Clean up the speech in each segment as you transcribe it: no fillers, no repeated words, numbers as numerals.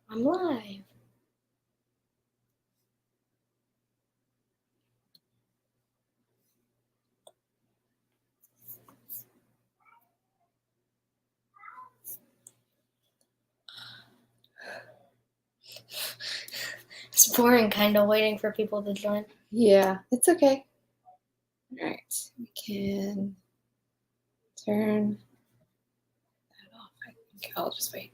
I'm live. It's boring, kind of waiting for people to join. Yeah, it's okay. All right, we can turn that off. I think I'll just wait.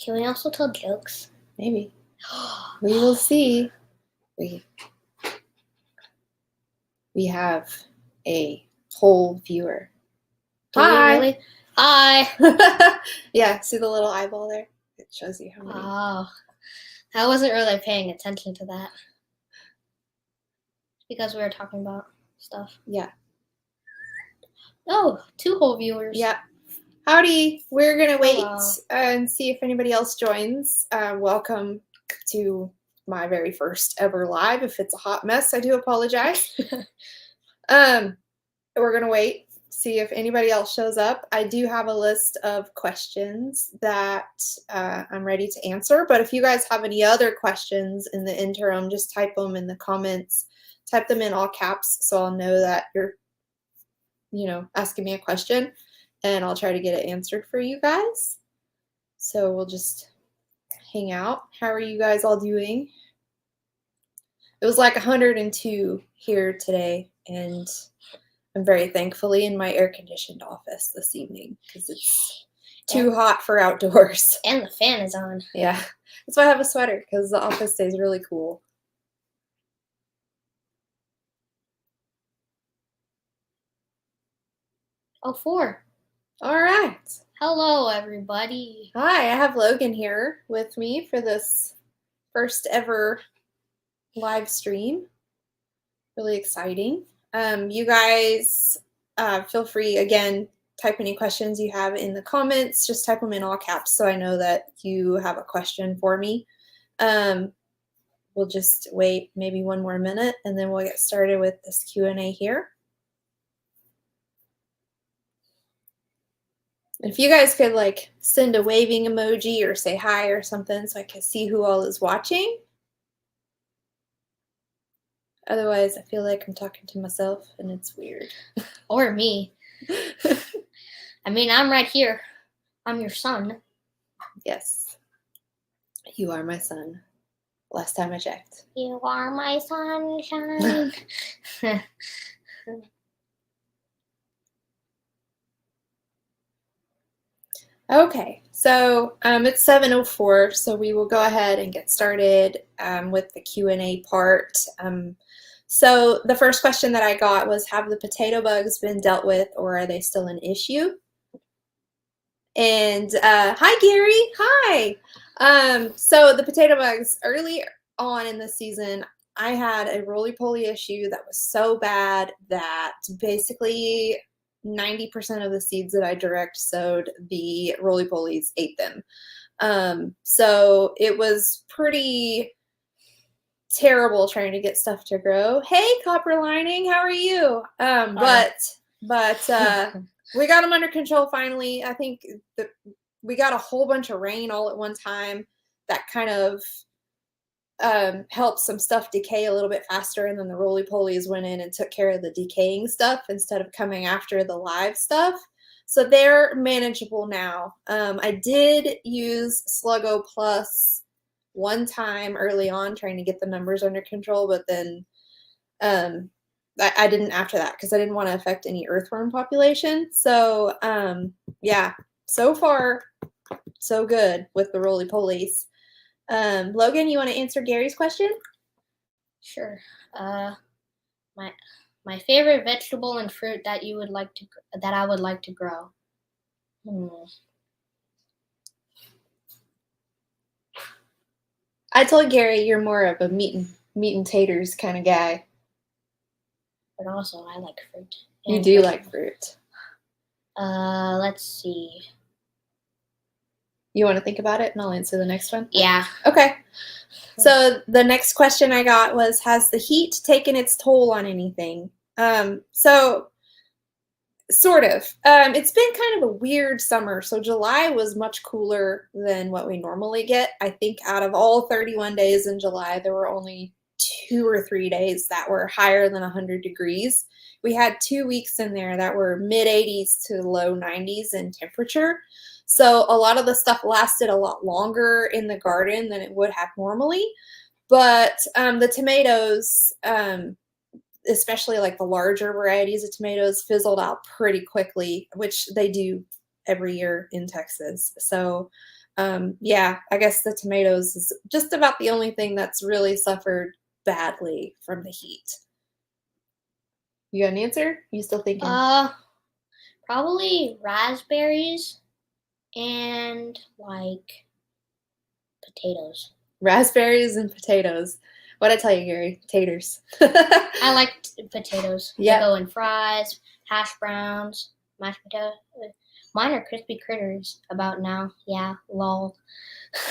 Can we also tell jokes? Maybe. We will see. We have a whole viewer. Do we Hi. really? Hi. Yeah, see the little eyeball there? It shows you how many. Oh, I wasn't really paying attention to that because we were talking about stuff. Yeah. Oh, 2 whole viewers. Yeah. Howdy. We're going to wait Hello. and see if anybody else joins. Welcome to my very first ever live. If it's a hot mess, I do apologize. We're going to wait, see if anybody else shows up. I do have a list of questions that I'm ready to answer, but if you guys have any other questions in the interim, just type them in the comments. Type them in all caps so I'll know that you're, asking me a question, and I'll try to get it answered for you guys. So we'll just hang out. How are you guys all doing? It was like 102 here today, and I'm very thankfully in my air-conditioned office this evening because it's too hot for outdoors. And the fan is on. Yeah, that's why I have a sweater, because the office stays really cool. Oh, 4. All right. Hello, everybody. Hi, I have Logan here with me for this first ever live stream. Really exciting. You guys feel free, again, type any questions you have in the comments. Just type them in all caps so I know that you have a question for me. We'll just wait maybe one more minute and then we'll get started with this Q&A here. If you guys could send a waving emoji or say hi or something so I can see who all is watching. Otherwise, I feel like I'm talking to myself and it's weird. Or me. I mean, I'm right here. I'm your son. Yes. You are my son. Last time I checked. You are my sunshine. Okay, so it's 7:04, so we will go ahead and get started with the Q&A part. So the first question that I got was, have the potato bugs been dealt with, or are they still an issue? And hi, Gary. Hi. So the potato bugs, early on in the season, I had a roly-poly issue that was so bad that basically 90% of the seeds that I direct sowed, the roly-polies ate them. So it was pretty terrible trying to get stuff to grow. Hey, Copper Lining, how are you? But we got them under control finally. I think that we got a whole bunch of rain all at one time that kind of helped some stuff decay a little bit faster, and then the roly-polies went in and took care of the decaying stuff instead of coming after the live stuff. So they're manageable now. I did use Sluggo Plus one time early on trying to get the numbers under control, but then I didn't after that because I didn't want to affect any earthworm population. So yeah, so far so good with the roly-polies. Logan, you want to answer Gary's question? Sure. My favorite vegetable and fruit that I would like to grow. I told Gary you're more of a meat and taters kind of guy. But also, I like fruit. You do like fruit. Let's see. You want to think about it and I'll answer the next one? Yeah. Okay. So the next question I got was, has the heat taken its toll on anything? So sort of. It's been kind of a weird summer. So July was much cooler than what we normally get. I think out of all 31 days in July, there were only 2 or 3 days that were higher than 100 degrees. We had 2 weeks in there that were mid 80s to low 90s in temperature. So a lot of the stuff lasted a lot longer in the garden than it would have normally. But the tomatoes, especially like the larger varieties of tomatoes, fizzled out pretty quickly, which they do every year in Texas. So, yeah, I guess the tomatoes is just about the only thing that's really suffered badly from the heat. You got an answer? You still thinking? Probably raspberries and like potatoes. Raspberries and potatoes. What'd I tell you, Gary? Taters. I like potatoes. Yep. They go in fries, hash browns, mashed potato. Mine are crispy critters about now. Yeah, lol.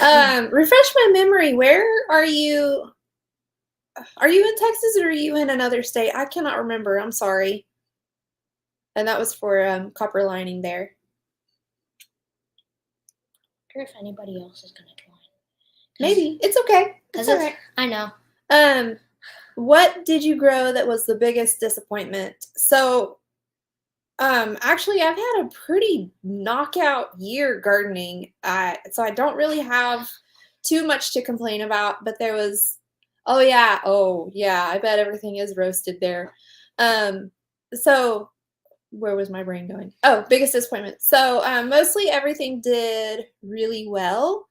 Refresh my memory. Where are you? Are you in Texas or are you in another state? I cannot remember. I'm sorry. And that was for copper lining there. I wonder if anybody else is gonna join. Maybe. It's okay. It's all right. I know. What did you grow that was the biggest disappointment? So, actually, I've had a pretty knockout year gardening. So I don't really have too much to complain about, but there was, oh yeah, I bet everything is roasted there. So where was my brain going? Oh, biggest disappointment. So, mostly everything did really well,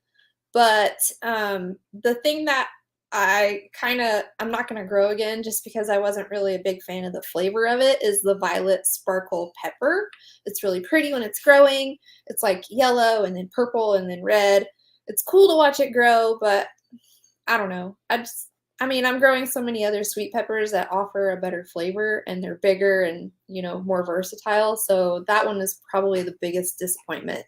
but the thing that I'm not going to grow again just because I wasn't really a big fan of the flavor of it is the violet sparkle pepper. It's really pretty when it's growing. It's like yellow and then purple and then red. It's cool to watch it grow, but I don't know. I'm growing so many other sweet peppers that offer a better flavor and they're bigger and, more versatile. So that one is probably the biggest disappointment.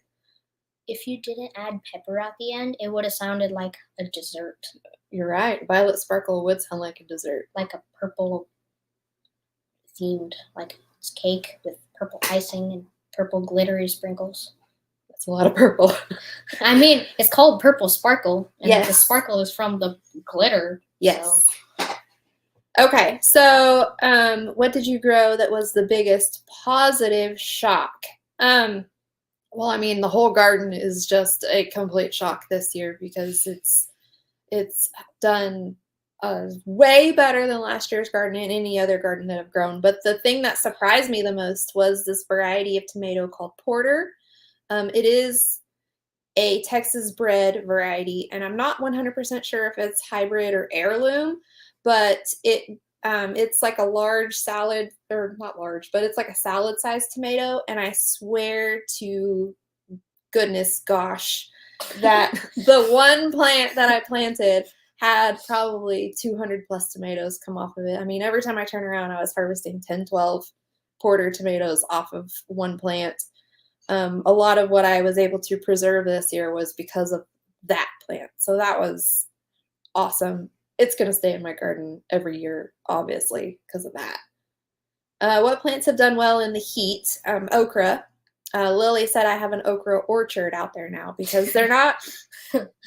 If you didn't add pepper at the end, it would have sounded like a dessert. You're right. Violet sparkle would sound like a dessert. Like a purple themed, like it's cake with purple icing and purple glittery sprinkles. That's a lot of purple. I mean, it's called purple sparkle. And yes. The sparkle is from the glitter. Yes. So. Okay. So, what did you grow that was the biggest positive shock? Well, the whole garden is just a complete shock this year because it's done way better than last year's garden and any other garden that I've grown. But the thing that surprised me the most was this variety of tomato called Porter. It is a Texas bred variety, and I'm not 100% sure if it's hybrid or heirloom, but it's like a large salad, or not large, but it's like a salad-sized tomato, and I swear to goodness gosh that the one plant that I planted had probably 200 plus tomatoes come off of it. Every time I turn around, I was harvesting 10, 12 Porter tomatoes off of one plant. A lot of what I was able to preserve this year was because of that plant. So that was awesome. It's going to stay in my garden every year, obviously, because of that. What plants have done well in the heat? Okra. Lily said I have an okra orchard out there now because they're not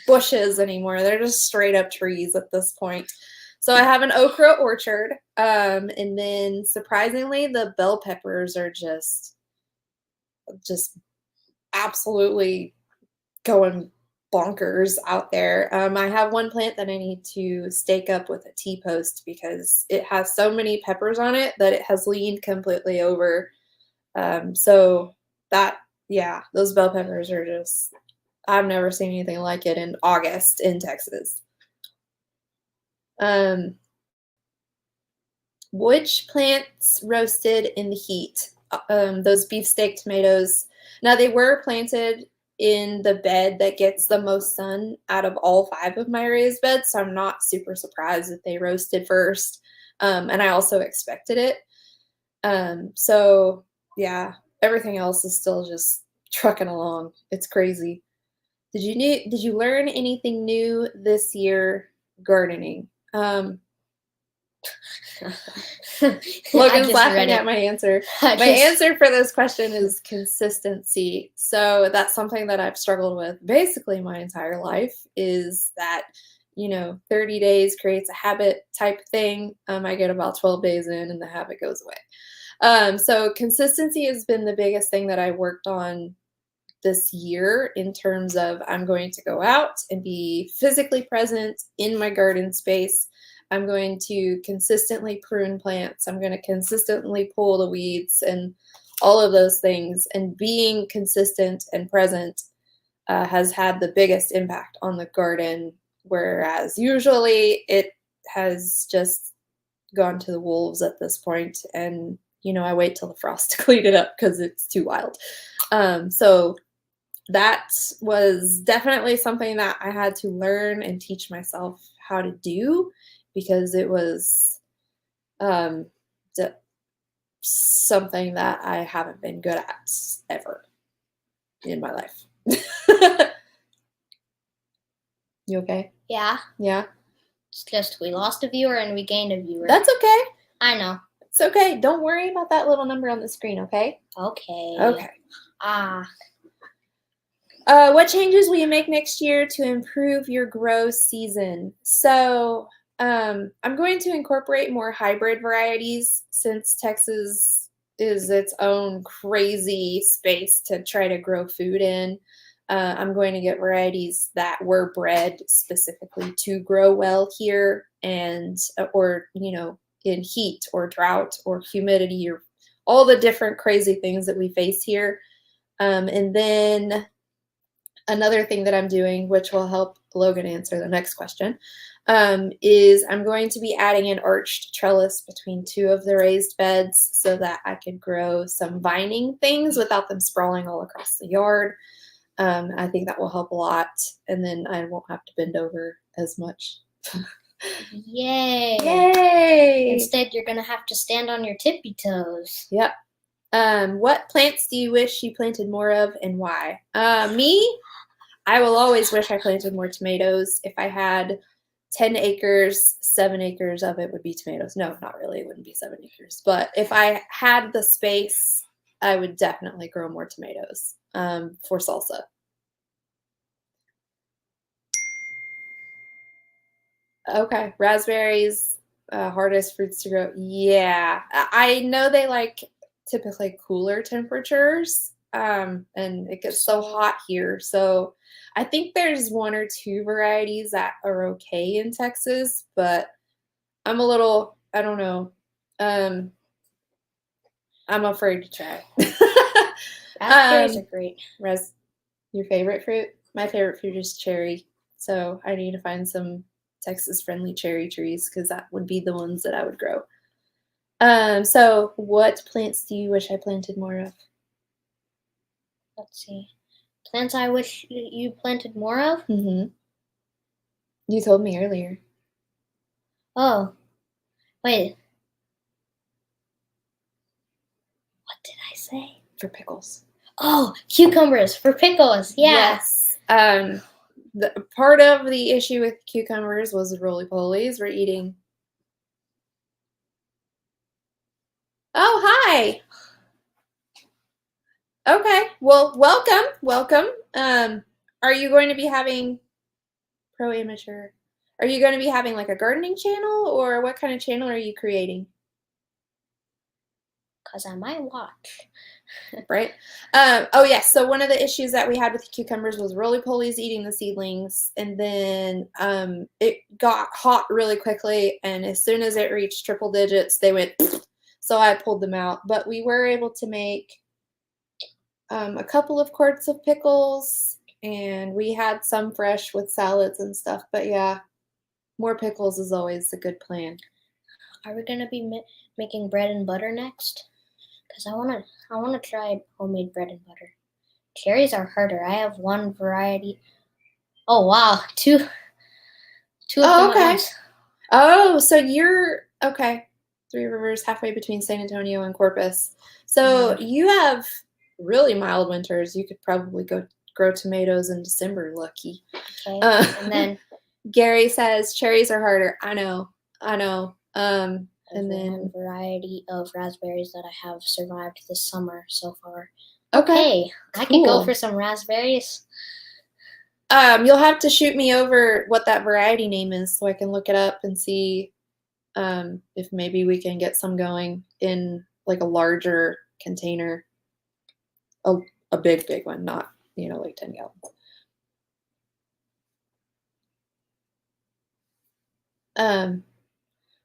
bushes anymore. They're just straight up trees at this point. So I have an okra orchard. And then surprisingly, the bell peppers are just absolutely going bonkers out there. I have one plant that I need to stake up with a T-post because it has so many peppers on it that it has leaned completely over. So that, yeah, those bell peppers are just, I've never seen anything like it in August in Texas. Which plants roasted in the heat? Those beefsteak tomatoes. Now they were planted in the bed that gets the most sun out of all 5 of my raised beds, so I'm not super surprised that they roasted first. And I also expected it. So yeah, everything else is still just trucking along. It's crazy. Did you learn anything new this year gardening? Logan's just laughing read at it. my answer. I My just- answer for this question is consistency. So that's something that I've struggled with basically my entire life, is that, 30 days creates a habit type thing. I get about 12 days in and the habit goes away. So consistency has been the biggest thing that I worked on this year, in terms of I'm going to go out and be physically present in my garden space. I'm going to consistently prune plants. I'm going to consistently pull the weeds and all of those things. And being consistent and present has had the biggest impact on the garden, whereas usually it has just gone to the wolves at this point. And, I wait till the frost to clean it up because it's too wild. So that was definitely something that I had to learn and teach myself how to do, because it was something that I haven't been good at ever in my life. You okay? Yeah. Yeah. It's just we lost a viewer and we gained a viewer. That's okay. I know. It's okay. Don't worry about that little number on the screen, okay? Okay. Okay. Ah, What changes will you make next year to improve your grow season? So I'm going to incorporate more hybrid varieties, since Texas is its own crazy space to try to grow food in. I'm going to get varieties that were bred specifically to grow well here, and or in heat or drought or humidity, or all the different crazy things that we face here. And then another thing that I'm doing, which will help Logan answer the next question, is I'm going to be adding an arched trellis between two of the raised beds, so that I could grow some vining things without them sprawling all across the yard. I think that will help a lot, and then I won't have to bend over as much. yay. Yay! Instead, you're going to have to stand on your tippy toes. Yep. What plants do you wish you planted more of, and why? Me, I will always wish I planted more tomatoes. If I had 10 acres, 7 acres of it would be tomatoes. No, not really. It wouldn't be 7 acres. But if I had the space, I would definitely grow more tomatoes for salsa. Okay, raspberries, hardest fruits to grow. Yeah, I know they like typically cooler temperatures, and it gets so hot here. So I think there's one or two varieties that are okay in Texas, but I'm a little, I don't know, I'm afraid to try. Raspberries are great. Your favorite fruit? My favorite fruit is cherry, so I need to find some Texas-friendly cherry trees, because that would be the ones that I would grow. So what plants do you wish I planted more of? Let's see. Plants I wish you planted more of? Mm-hmm. You told me earlier. Oh, wait. What did I say? For pickles. Oh, cucumbers for pickles. Yeah. Yes. The part of the issue with cucumbers was the roly-polies. We're eating. Oh, hi. Okay. Well, welcome. Are you going to be having pro amateur? Are you going to be having like a gardening channel, or what kind of channel are you creating? Because I might watch. Right. Oh yes. So one of the issues that we had with the cucumbers was roly-polies eating the seedlings, and then it got hot really quickly, and as soon as it reached triple digits, they went. So I pulled them out, but we were able to make a couple of quarts of pickles, and we had some fresh with salads and stuff. But yeah, more pickles is always a good plan. Are we gonna be making bread and butter next? Because I wanna try homemade bread and butter. Cherries are harder. I have one variety. Oh wow, two of them at Okay. once. Oh, so you're okay. Three Rivers, halfway between San Antonio and Corpus. So you have really mild winters. You could probably go grow tomatoes in December. Lucky. Okay, and then Gary says cherries are harder. I know. And There's then one variety of raspberries that I have survived this summer so far. okay. Hey, I could go Cool. for some raspberries. You'll have to shoot me over what that variety name is so I can look it up and see if maybe we can get some going in like a larger container. A big one, not, like 10 gallons.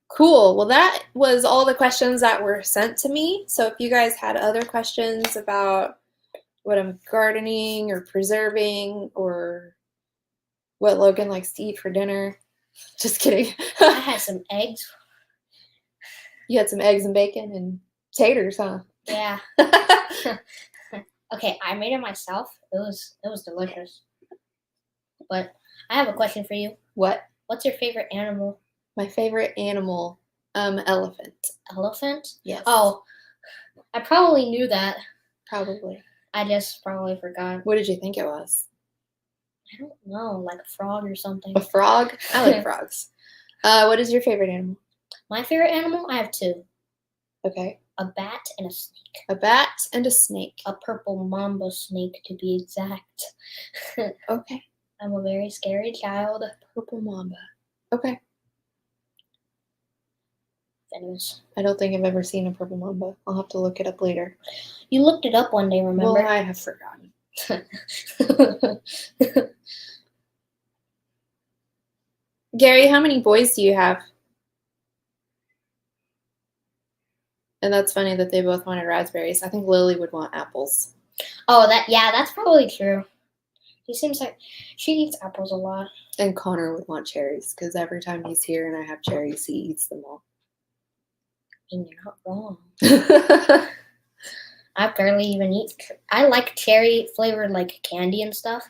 Cool. Well, that was all the questions that were sent to me. So if you guys had other questions about what I'm gardening or preserving or what Logan likes to eat for dinner, just kidding. I had some eggs. You had some eggs and bacon and taters, huh? Yeah. Okay, I made it myself. It was delicious. But I have a question for you. What? What's your favorite animal? My favorite animal, elephant. Elephant? Yes. Oh, I probably knew that. Probably. I just probably forgot. What did you think it was? I don't know, like a frog or something. A frog? I like frogs. What is your favorite animal? My favorite animal? I have two. Okay. A bat and a snake. A bat and a snake. A purple mamba snake, to be exact. Okay. I'm a very scary child. Purple mamba. Okay. Anyways. I don't think I've ever seen a purple mamba. I'll have to look it up later. You looked it up one day, remember? Well, I have forgotten. Gary, how many boys do you have? And that's funny that they both wanted raspberries. I think Lily would want apples. Oh, that's probably true. He seems like she eats apples a lot. And Connor would want cherries because every time he's here and I have cherries, he eats them all. And you're not wrong. I barely even eat. I like cherry flavored like candy and stuff.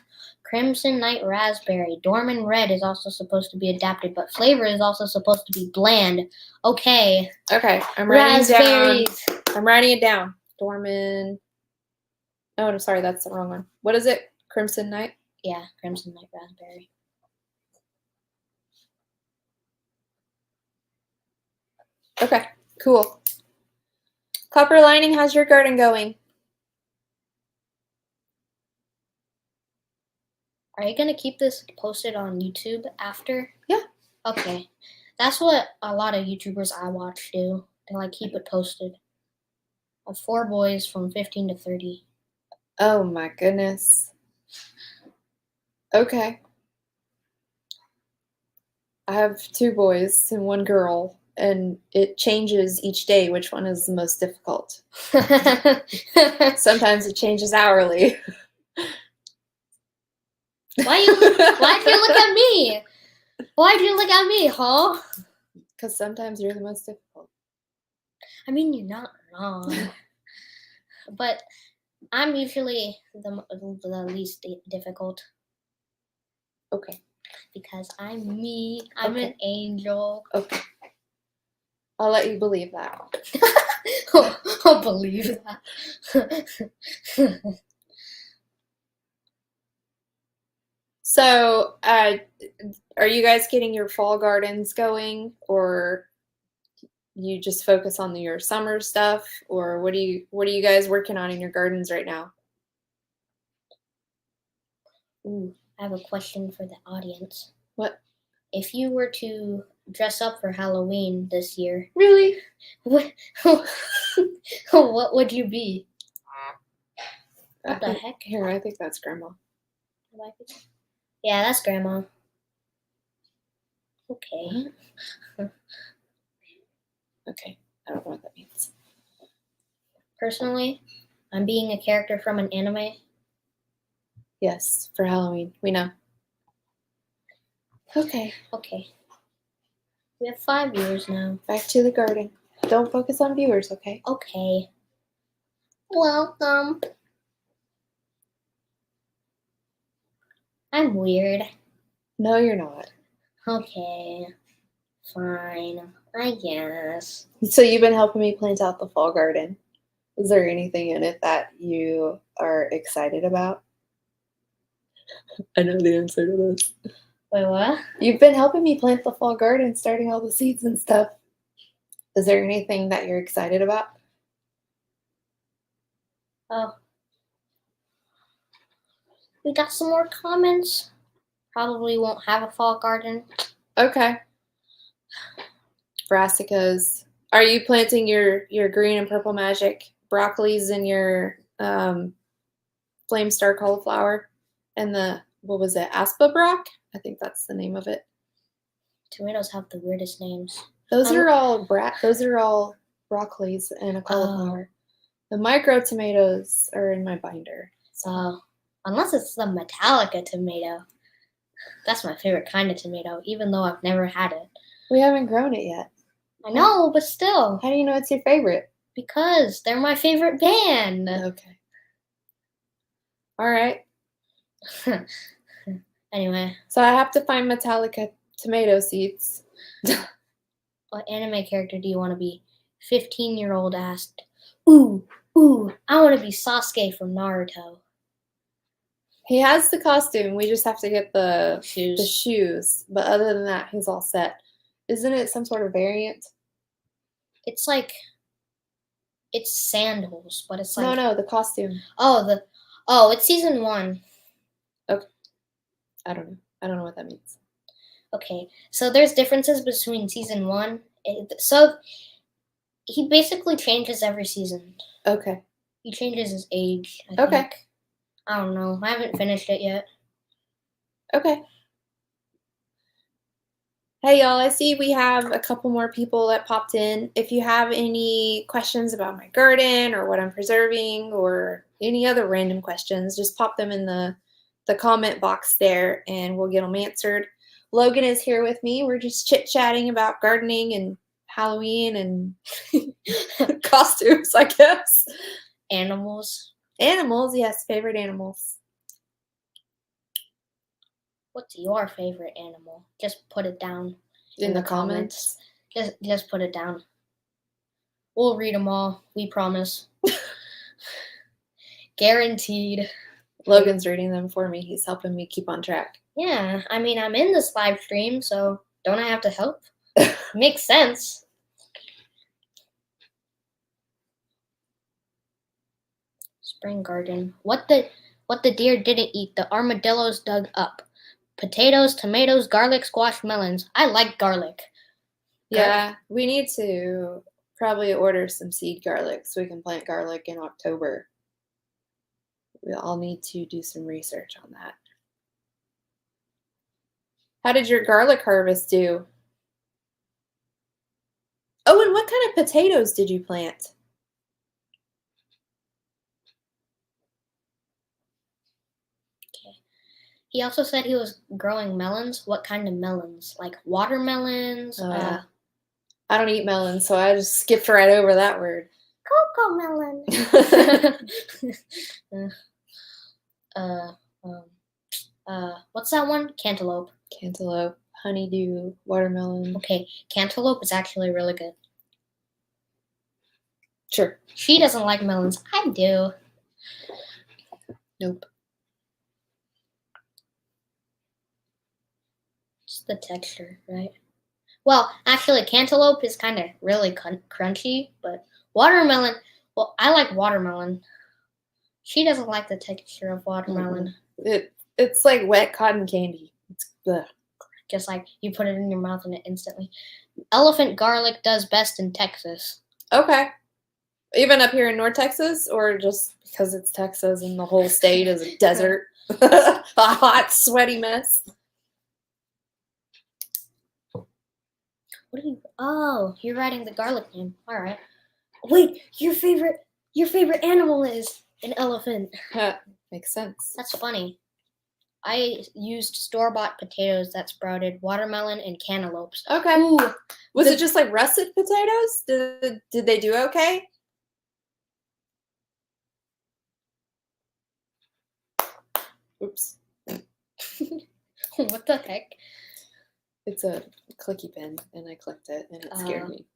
Crimson Night Raspberry. Dorman Red is also supposed to be adapted, but flavor is also supposed to be bland. Okay. Okay, I'm writing Raspberries. down. I'm writing it down. Dorman. Oh, I'm sorry, that's the wrong one. What is it? Crimson Night? Yeah, Crimson Night Raspberry. Okay, cool. Copper Lining, how's your garden going? Are you going to keep this posted on YouTube after? Yeah. Okay. That's what a lot of YouTubers I watch do. They like keep it posted. I have 4 boys from 15 to 30. Oh my goodness. Okay. I have 2 boys and 1 girl, and it changes each day which one is the most difficult. Sometimes it changes hourly. Why'd you look at me? Why'd you look at me, huh? Because sometimes you're the most difficult. I mean, you're not wrong. But I'm usually the least difficult. Okay. Because I'm me. I'm an angel. Okay. I'll let you believe that. I'll believe that. So, are you guys getting your fall gardens going, or you just focus on your summer stuff, or what are you guys working on in your gardens right now? Ooh, I have a question for the audience. What? If you were to dress up for Halloween this year, Really? what would you be? What the heck? Here, I think that's Grandma. Yeah, that's Grandma. Okay. Okay, I don't know what that means. Personally, I'm being a character from an anime. Yes, for Halloween. We know. Okay. Okay. We have 5 viewers now. Back to the garden. Don't focus on viewers, okay? Okay. Welcome. I'm weird. No, you're not. Okay. Fine. I guess. So you've been helping me plant out the fall garden. Is there anything in it that you are excited about? I know the answer to this. Wait, what? You've been helping me plant the fall garden, starting all the seeds and stuff. Is there anything that you're excited about? Oh, we got some more comments. Probably won't have a fall garden. Okay. Brassicas. Are you planting your green and purple magic broccolis in your flame star cauliflower and the, what was it, aspa brock? I think that's the name of it. Tomatoes have the weirdest names. Those are all broccolis and a cauliflower. The micro tomatoes are in my binder. So, unless it's the Metallica tomato. That's my favorite kind of tomato, even though I've never had it. We haven't grown it yet. I know, but still. How do you know it's your favorite? Because they're my favorite band. Okay. All right. Anyway. So I have to find Metallica tomato seeds. What anime character do you want to be? 15-year-old asked. Ooh, I want to be Sasuke from Naruto. He has the costume. We just have to get the Shoes. shoes. But other than that, he's all set. Isn't it some sort of variant? It's like, it's sandals, but it's like. No, the costume. Oh, it's season 1. Okay. I don't know what that means. Okay, so there's differences between season 1. So he basically changes every season. Okay. He changes his age, I Okay. think. I don't know. I haven't finished it yet. Okay. Hey, y'all. I see we have a couple more people that popped in. If you have any questions about my garden or what I'm preserving or any other random questions, just pop them in the comment box there and we'll get them answered. Logan is here with me. We're just chit-chatting about gardening and Halloween and costumes, I guess. Animals. Animals, yes, favorite animals. What's your favorite animal? Just put it down in the comments. Just put it down. We'll read them all. We promise. Guaranteed. Logan's reading them for me. He's helping me keep on track. Yeah, I mean, I'm in this live stream, so don't I have to help? Makes sense. Spring garden. What the deer didn't eat, the armadillos dug up. Potatoes, tomatoes, garlic, squash, melons. I like garlic. Yeah, we need to probably order some seed garlic so we can plant garlic in October. We all need to do some research on that. How did your garlic harvest do? Oh, and what kind of potatoes did you plant? Okay. He also said he was growing melons. What kind of melons? Like watermelons? I don't eat melons, so I just skipped right over that word. Cocoa melon. What's that one? Cantaloupe. Cantaloupe, honeydew, watermelon. Okay, cantaloupe is actually really good. Sure. She doesn't like melons. I do. Nope. Just the texture, right? Well, actually, cantaloupe is kind of really crunchy, but watermelon, well, I like watermelon. She doesn't like the texture of watermelon. It's like wet cotton candy. It's bleh. Just like you put it in your mouth and it instantly. Elephant garlic does best in Texas. Okay. Even up here in North Texas, or just because it's Texas and the whole state is a desert? A hot, sweaty mess. What are you? Oh, you're writing the garlic name. All right. Wait, your favorite animal is an elephant. Makes sense. That's funny. I used store-bought potatoes that sprouted, watermelon, and cantaloupes. Okay. Ooh, Was it just like russet potatoes? Did they do okay? Oops. What the heck? It's a clicky pen, and I clicked it, and it scared me.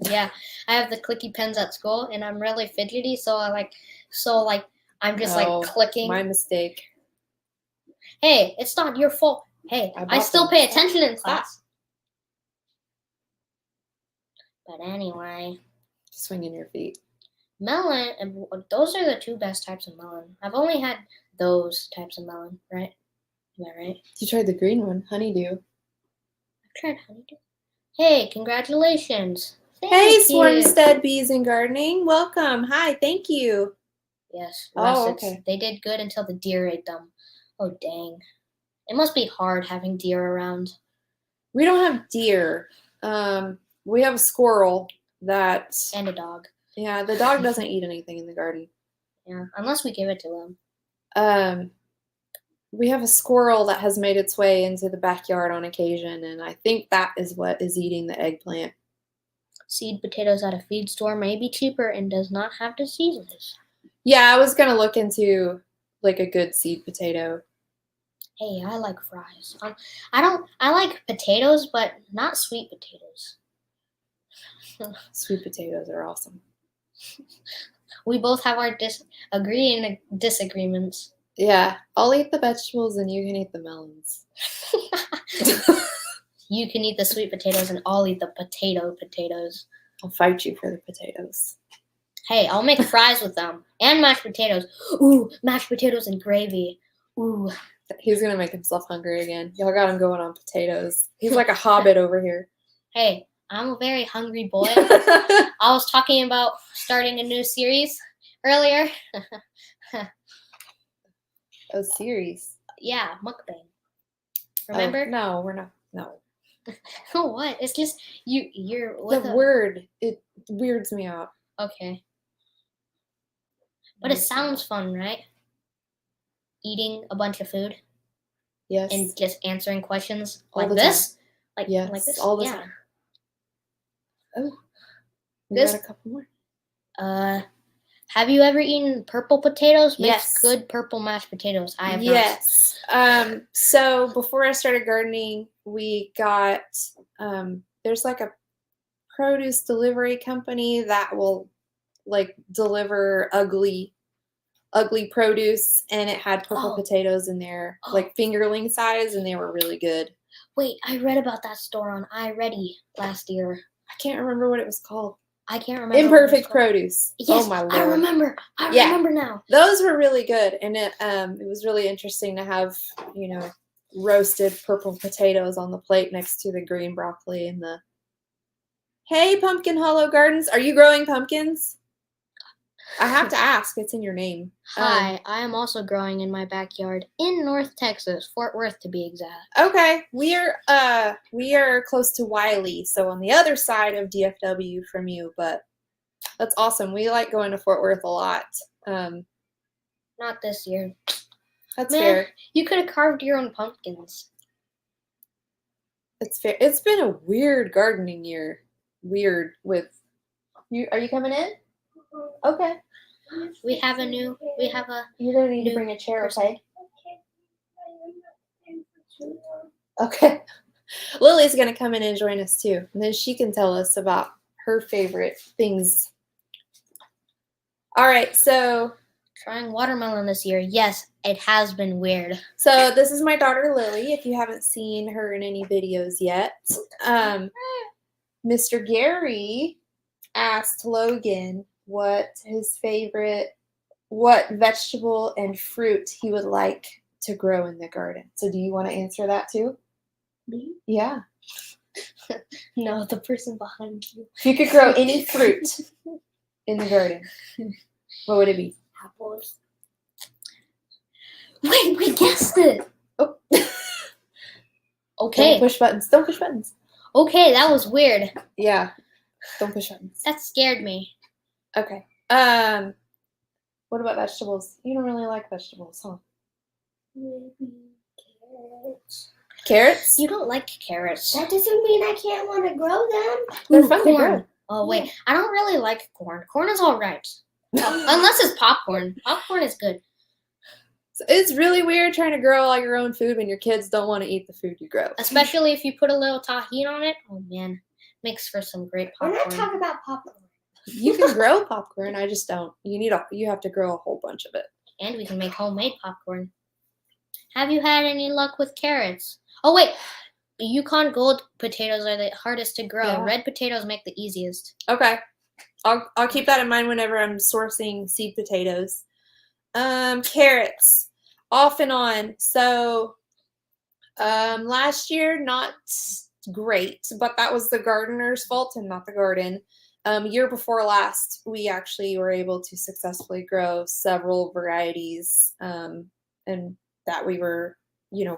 Yeah, I have the clicky pens at school, and I'm really fidgety, so I'm just like clicking. My mistake. Hey, it's not your fault. Hey, I still pay attention in class. But anyway, Swinging your feet. melon, those are the two best types of melon. I've only had those types of melon, right? Am I right? You tried the green one, honeydew. I've tried honeydew. Hey, congratulations. Hey, Thank you. Swarmstead Bees and Gardening. Welcome. Hi, thank you. Yes, Oh, russets. okay. They did good until the deer ate them. Oh, dang. It must be hard having deer around. We don't have deer. We have a squirrel that, And a dog. yeah, the dog doesn't eat anything in the garden. Yeah, unless we give it to them. We have a squirrel that has made its way into the backyard on occasion, and I think that is what is eating the eggplant. Seed potatoes at a feed store may be cheaper and does not have diseases. Yeah, I was gonna look into like a good seed potato. Hey, I like fries. I like potatoes, but not sweet potatoes. Sweet potatoes are awesome. We both have our agreeing disagreements. Yeah, I'll eat the vegetables and you can eat the melons. You can eat the sweet potatoes and I'll eat the potatoes. I'll fight you for the potatoes. Hey, I'll make fries with them and mashed potatoes. Ooh, mashed potatoes and gravy. Ooh. He's gonna make himself hungry again. Y'all got him going on potatoes. He's like a hobbit over here. Hey, I'm a very hungry boy. I was talking about starting a new series earlier. A series? Yeah, mukbang. Remember? Oh, no, we're not. No. What? It's just you're with The word, it weirds me out. Okay. But it sounds fun, right? Eating a bunch of food. Yes. And just answering questions all like the this. Time. Yes, like this. all the yeah. time. Oh, we This- got a couple more. Have you ever eaten purple potatoes? Makes Yes. good purple mashed potatoes. I have Yes. So before I started gardening, we got there's like a produce delivery company that will like deliver ugly produce, and it had purple potatoes in there, like fingerling size, and they were really good. Wait, I read about that store on iReady last year. I can't remember what it was called. I can't remember. Imperfect Produce. Yes, oh my Lord. I remember. I remember now. Those were really good, and it was really interesting to have, roasted purple potatoes on the plate next to the green broccoli and the. Hey, Pumpkin Hollow Gardens, are you growing pumpkins? I have to ask. It's in your name. Hi, I am also growing in my backyard in North Texas, Fort Worth to be exact. Okay, we are close to Wiley, so on the other side of DFW from you, but that's awesome. We like going to Fort Worth a lot. Not this year. That's Man, fair. You could have carved your own pumpkins. It's fair. It's been a weird gardening year. Weird with you. Are you coming in? Okay. We have a. You're gonna need to bring a chair, person. Okay. Lily's gonna come in and join us too, and then she can tell us about her favorite things. All right, so Trying watermelon this year. Yes, it has been weird. So this is my daughter Lily. If you haven't seen her in any videos yet, Mr. Gary asked Logan what vegetable and fruit he would like to grow in the garden. So do you want to answer that too? Me? Yeah. No, the person behind you. If you could grow any fruit in the garden, what would it be? Apples. Wait, we guessed it. Oh. Okay. Don't push buttons. Don't push buttons. Okay, that was weird. Yeah. Don't push buttons. That scared me. Okay. What about vegetables? You don't really like vegetables, huh? Maybe carrots. Carrots? You don't like carrots. That doesn't mean I can't want to grow them. They're fun to corn. grow. Oh wait, I don't really like corn. Corn is all right, unless it's popcorn. Popcorn is good. It's really weird trying to grow all your own food when your kids don't want to eat the food you grow. Especially if you put a little tahini on it. Oh man, makes for some great We're not popcorn. talking about popcorn. You can grow popcorn. I just don't. You have to grow a whole bunch of it. And we can make homemade popcorn. Have you had any luck with carrots? Oh wait, Yukon Gold potatoes are the hardest to grow. Yeah. Red potatoes make the easiest. Okay. I'll keep that in mind whenever I'm sourcing seed potatoes. Carrots, off and on. So last year, not great, but that was the gardener's fault and not the garden. Year before last, we actually were able to successfully grow several varieties, and that we were,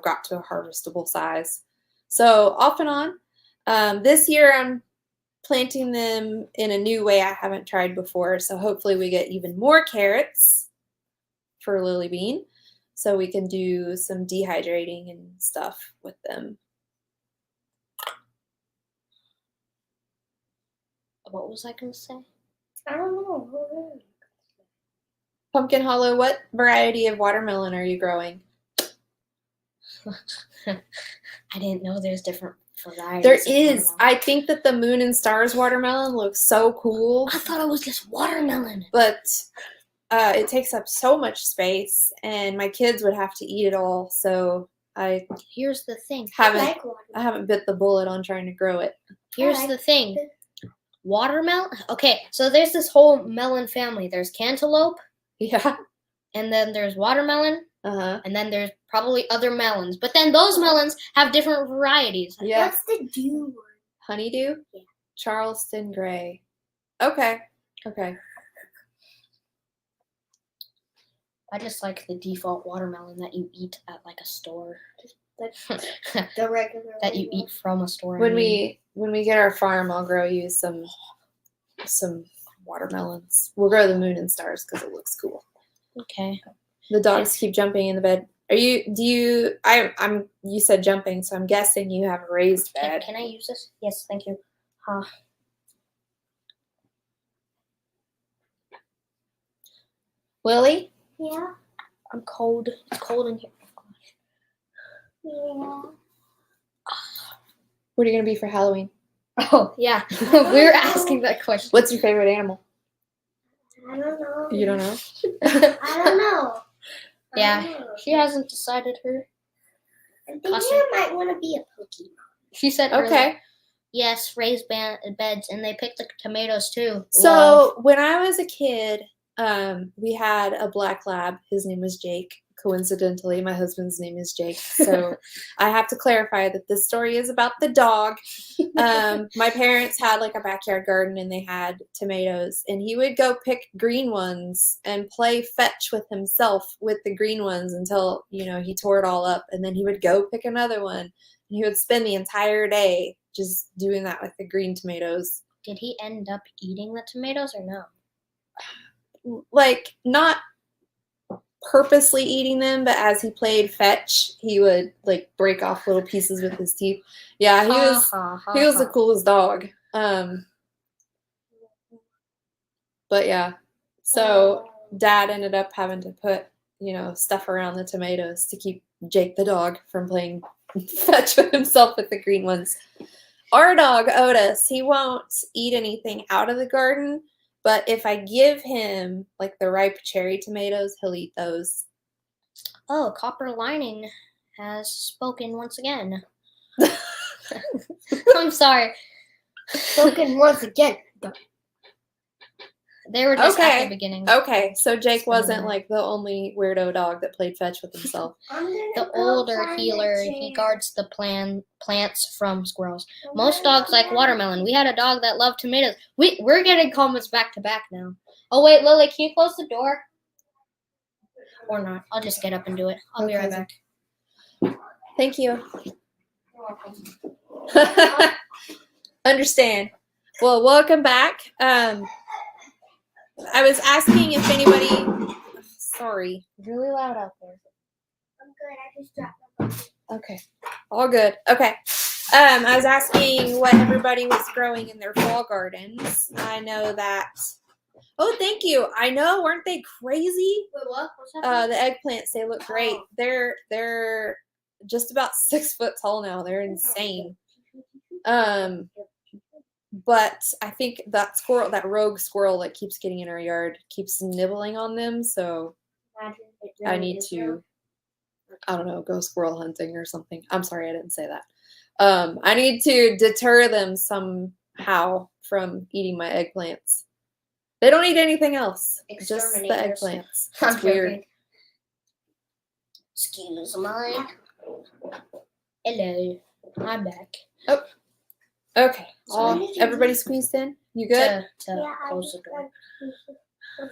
got to a harvestable size. So off and on. This year, I'm planting them in a new way I haven't tried before. So hopefully we get even more carrots for Lily Bean so we can do some dehydrating and stuff with them. What was I going to say? I don't know. Pumpkin Hollow, what variety of watermelon are you growing? I didn't know there's different varieties. There of is. watermelon. I think that the Moon and Stars watermelon looks so cool, I thought it was just watermelon. but it takes up so much space, and my kids would have to eat it all. So I Here's the thing. I haven't bit the bullet on trying to grow it. Here's the thing. Watermelon. Okay, so there's this whole melon family. There's cantaloupe, Yeah. and then there's watermelon, Uh-huh. and then there's probably other melons. But then those melons have different varieties. Yeah. What's the dew one? Honeydew? Yeah. Charleston Gray. Okay. I just like the default watermelon that you eat at like a store. The regular that you one. eat from a store. When we get our farm, I'll grow you some watermelons. We'll grow the Moon and Stars because it looks cool. Okay. The dogs keep jumping in the bed. You said jumping, so I'm guessing you have a raised bed. Can I use this? Yes, thank you. Lily? Yeah. I'm cold. It's cold in here. Yeah. What are you gonna be for Halloween? Oh, yeah. We were asking that question. What's your favorite animal? I don't know. You don't know? I don't know. Yeah, she hasn't decided her. I think Costume. I might want to be a Pokemon. She said earlier, Okay. yes, raised beds, and they picked the tomatoes too. So when I was a kid, we had a black lab. His name was Jake. Coincidentally, my husband's name is Jake. So I have to clarify that this story is about the dog. My parents had like a backyard garden and they had tomatoes, and he would go pick green ones and play fetch with himself with the green ones until, he tore it all up, and then he would go pick another one, and he would spend the entire day just doing that with the green tomatoes. Did he end up eating the tomatoes or no? Like, not purposely eating them, but as he played fetch, he would like break off little pieces with his teeth. Yeah, he was the coolest dog. But yeah, so Dad ended up having to put stuff around the tomatoes to keep Jake the dog from playing fetch with himself with the green ones. Our dog Otis, he won't eat anything out of the garden, but if I give him like the ripe cherry tomatoes, he'll eat those. Oh, Copper Lining has spoken once again. I'm sorry. Spoken once again. They were just at Okay. the beginning. Okay, so Jake wasn't like the only weirdo dog that played fetch with himself. The older healer, he guards the plants from squirrels. Most dogs like watermelon. We had a dog that loved tomatoes. We're getting comments back to back now. Oh wait, Lily, can you close the door? Or not? I'll just get up and do it. I'll be right back. Thank you. Understand. Well, welcome back. I was asking if anybody. Sorry, really loud out there. I'm good. I just dropped my phone. Okay, all good. Okay. I was asking what everybody was growing in their fall gardens. I know that. Oh, thank you. I know, weren't they crazy? Wait, what? What's happening? The eggplants, they look great. Oh. They're just about 6 foot tall now. They're insane. But I think that rogue squirrel that keeps getting in our yard keeps nibbling on them. So I need to, I don't know, go squirrel hunting or something. I'm sorry, I didn't say that. I need to deter them somehow from eating my eggplants. They don't eat anything else. Just the Exterminators. eggplants. I'm It's weird. joking. Excuse me. Hello. I'm back. Okay. So when did you Everybody leave? squeezed in? You good? To close the door.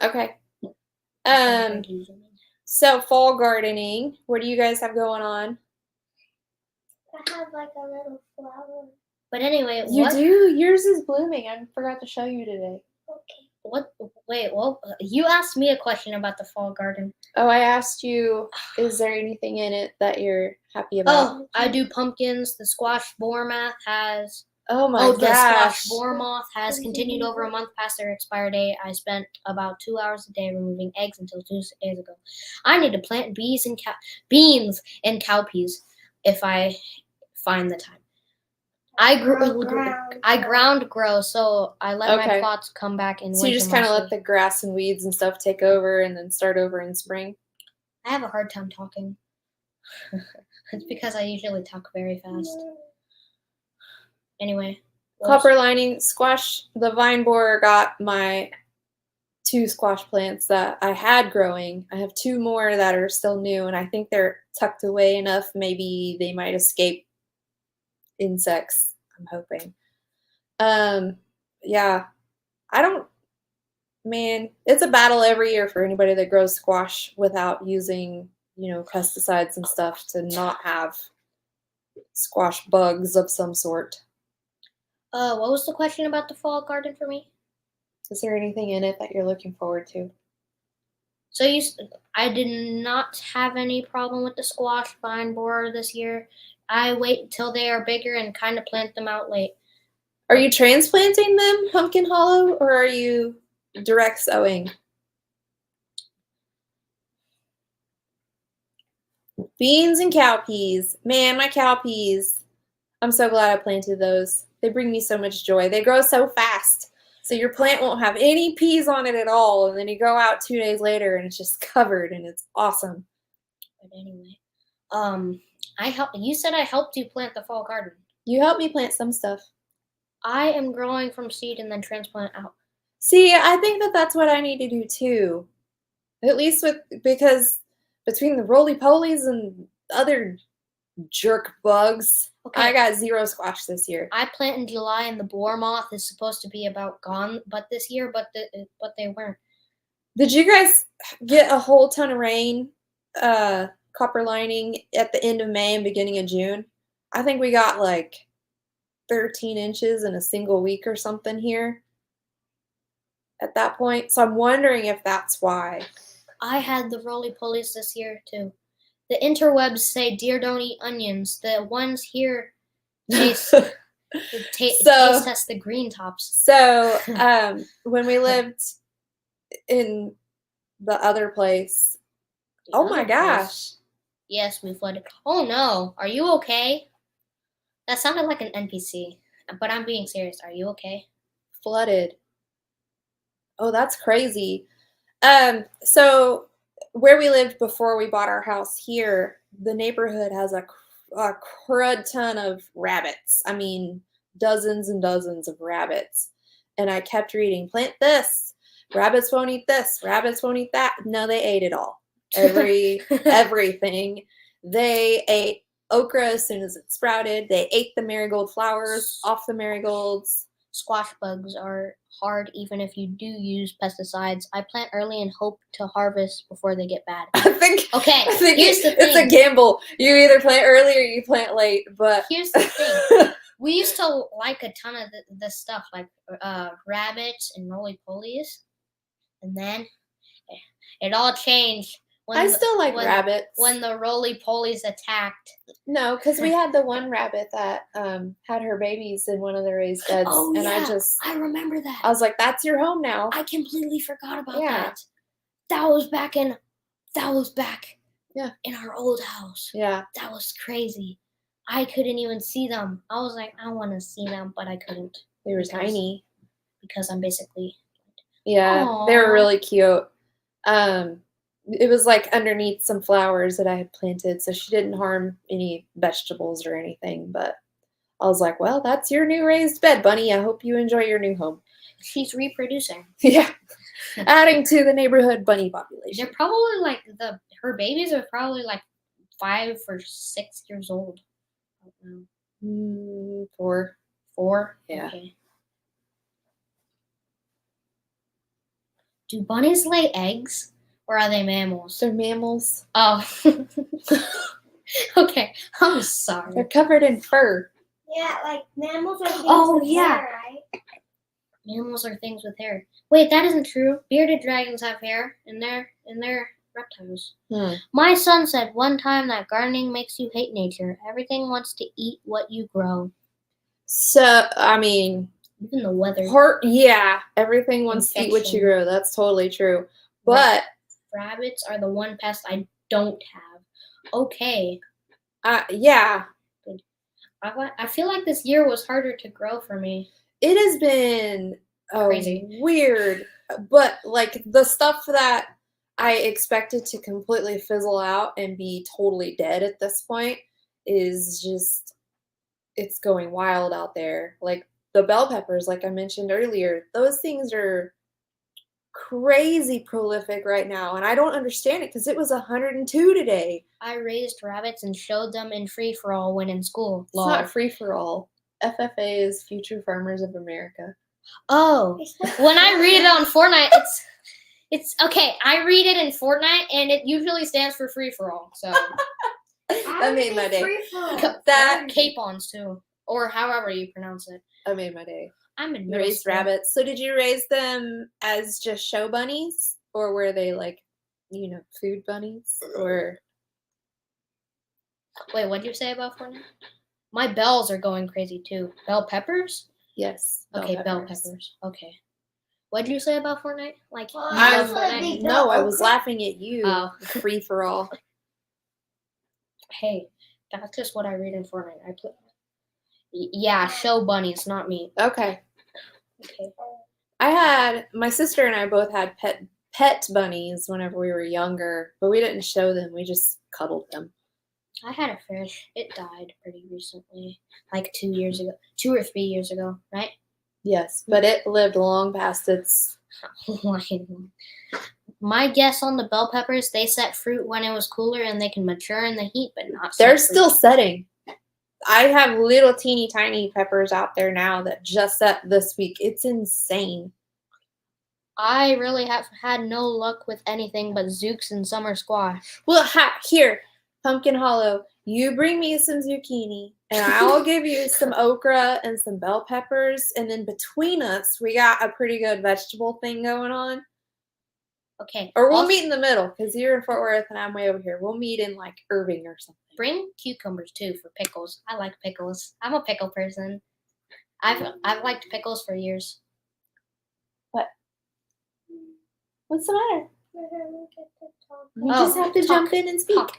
Okay. I So fall gardening. What do you guys have going on? have like a little flower. But anyway, You what? do? Yours is blooming. I forgot to show you today. Okay. What? Wait. Well, you asked me a question about the fall garden. Oh, I asked you, is there anything in it that you're happy about? Oh, I do pumpkins. The squash boar moth has. Oh my The gosh. squash boar moth has continued over a month past their expire date. I spent about 2 hours a day removing eggs until 2 days ago. I need to plant beans and cowpeas if I find the time. I ground grow, so I let my Okay. plots come back in So you winter just kind of let mostly. the grass and weeds and stuff take over and then start over in spring? I have a hard time talking. It's because I usually talk very fast. Anyway. Copper lining, squash, the vine borer got my 2 squash plants that I had growing. I have 2 more that are still new, and I think they're tucked away enough. Maybe they might escape insects, I'm hoping. Yeah, man, it's a battle every year for anybody that grows squash without using, pesticides and stuff to not have squash bugs of some sort. What was the question about the fall garden for me? Is there anything in it that you're looking forward to? So I did not have any problem with the squash vine borer this year. I wait till they are bigger and kind of plant them out late. Are you transplanting them, pumpkin hollow, or are you direct sowing? Beans and cowpeas. Man, my cowpeas. I'm so glad I planted those. They bring me so much joy. They grow so fast. So your plant won't have any peas on it at all. And then you go out 2 days later and it's just covered and it's awesome. But anyway, you said I helped you plant the fall garden. You helped me plant some stuff. I am growing from seed and then transplant out. See, I think that's what I need to do too. At least because between the roly-polies and other jerk bugs, Okay. I got 0 squash this year. I plant in July and the boar moth is supposed to be about gone, but this year, but they weren't. Did you guys get a whole ton of rain, copper lining, at the end of May and beginning of June? I think we got like 13 inches in a single week or something here at that point. So I'm wondering if that's why. I had the roly-polies this year too. The interwebs say deer don't eat onions. The ones here taste test the green tops. So when we lived in the other place, oh my gosh. Yes, we flooded. Oh no, are you okay? That sounded like an NPC, but I'm being serious. Are you okay? Flooded. Oh, that's crazy. So where we lived before we bought our house here, the neighborhood has a crud ton of rabbits. I mean, dozens and dozens of rabbits. And I kept reading, plant this. Rabbits won't eat this. Rabbits won't eat that. No, they ate it all. Everything. They ate okra as soon as it sprouted. They ate the marigold flowers off the marigolds. Squash bugs are hard even if you do use pesticides. I plant early and hope to harvest before they get bad. I think Here's the thing. It's a gamble. You either plant early or you plant late. But here's the thing. We used to like a ton of this stuff, like rabbits and roly-polies. And then it all changed. I still like rabbits. When the roly-polies attacked. No, because we had the one rabbit that had her babies in one of the raised beds. Oh, and yeah. I remember that. I was like, that's your home now. I completely forgot about that. That was back in our old house. Yeah. That was crazy. I couldn't even see them. I was like, I want to see them, but I couldn't. They were tiny. Because I'm basically... Yeah, Aww. they were really cute. It was like underneath some flowers that I had planted, so she didn't harm any vegetables or anything. But I was like, well, that's your new raised bed, bunny. I hope you enjoy your new home. She's reproducing. Yeah. Adding to the neighborhood bunny population. They're probably like her babies are probably like 5 or 6 years old. I don't know. 4. 4? Yeah. Okay. Do bunnies lay eggs or are they mammals? They're mammals. Oh. Okay. I'm They're sorry. covered in fur. Yeah, like mammals are things Oh, with yeah. hair, right? Mammals are things with hair. Wait, that isn't true. Bearded dragons have hair in their reptiles. My son said one time that gardening makes you hate nature. Everything wants to eat what you grow. So, I mean, Even the weather. yeah, everything wants to eat what you Infection. grow. That's totally true. But, Rabbits are the one pest I don't have. Okay. yeah, I feel like this year was harder to grow for me. it has been Crazy. weird. But, like, the stuff that I expected to completely fizzle out and be totally dead at this point is just, it's going wild out there. Like, the bell peppers, like I mentioned earlier, those things are crazy prolific right now, and I don't understand it because it was 102 today. I raised rabbits and showed them in free for all when in school. It's not free for all. FFA is Future Farmers of America. Oh, when I read it on Fortnite, it's okay. I read it in Fortnite, and it usually stands for free for all. So That made my day. That capons too, or however you pronounce it. That made my day. I'm in You middle raised school. rabbits. So did you raise them as just show bunnies, or were they like, food bunnies? Or Wait, what did you say about Fortnite? My bells are going crazy too. Bell peppers? yes, Okay, bell peppers. Okay. What did you say about Fortnite? Like, you I love was Fortnite? No, I was laughing at you. Oh. Free for all. Hey, that's just what I read in Fortnite. I put, yeah, show bunnies, not me. Okay. Okay. My sister and I both had pet bunnies whenever we were younger, but we didn't show them. We just cuddled them. I had a fish. It died pretty recently, like 2 years ago, 2 or 3 years ago, right? Yes, but it lived long past its. My guess on the bell peppers, they set fruit when it was cooler and they can mature in the heat, but not. They're set fruit. still setting. I have little teeny tiny peppers out there now that just set this week. It's insane. I really have had no luck with anything but zooks and summer squash. Well, here, Pumpkin Hollow, you bring me some zucchini, and I'll give you some okra and some bell peppers, and then between us, we got a pretty good vegetable thing going on. Okay. Or we'll also, meet in the middle, because you're in Fort Worth and I'm way over here. We'll meet in, like, Irving or something. bring cucumbers too for pickles. I like pickles. I'm a pickle person. I've liked pickles for years. What's the matter? You Oh, just have to talk, jump in and speak. talk.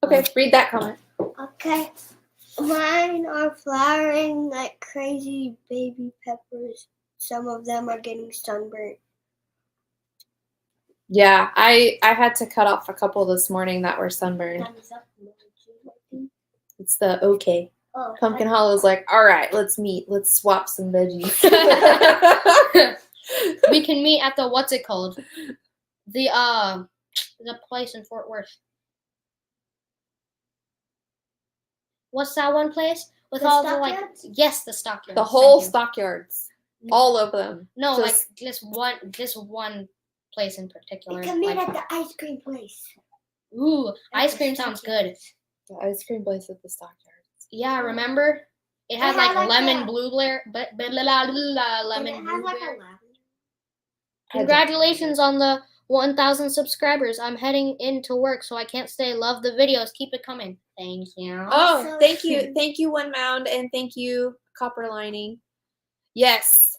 Okay, read that comment. Okay. Mine are flowering like crazy baby peppers. Some of them are getting sunburned. Yeah, I had to cut off a couple this morning that were sunburned. Thumbs up emoji. It's the okay. Oh, Pumpkin Hollow's like, all right, let's meet. Let's swap some veggies. We can meet at the what's it called? The place in Fort Worth. What's that one place with The all the like? stockyards? Yes, the stockyards. The whole Thank you. stockyards. All of them. No, Just- like this one place in particular. we can meet like- at the ice cream place. Ooh, ice cream sounds good. The ice cream place at the stockyards. Yeah, remember? It had It like had, like, lemon a- blueberry, And lemon it has like a blueberry. lavender. Congratulations on the 1,000 subscribers. I'm heading into work, so I can't stay. Love the videos. Keep it coming. Thank you. Oh, So thank you. cute. Thank you, One Mound, and thank you, Copper Lining. Yes,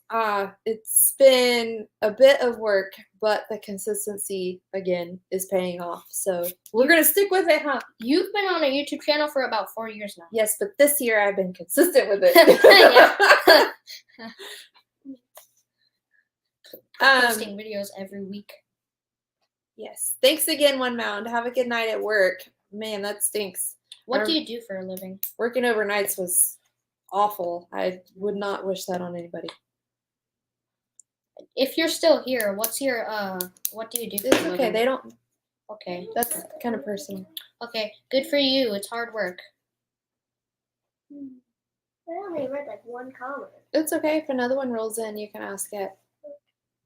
it's been a bit of work, but the consistency, again, is paying off. So we're going to stick with it, huh? You've been on a YouTube channel for about 4 years now. Yes, but this year I've been consistent with it. Posting videos every week. Yes. Thanks again, One Mound. Have a good night at work. man, that stinks. What do you do for a living? Working overnights was awful. I would not wish that on anybody. If you're still here, what do you do for It's a living? okay. They don't. Okay. That's kind of personal. Okay. Good for you. It's hard work. I only read like one comment. It's okay if another one rolls in. You can ask it.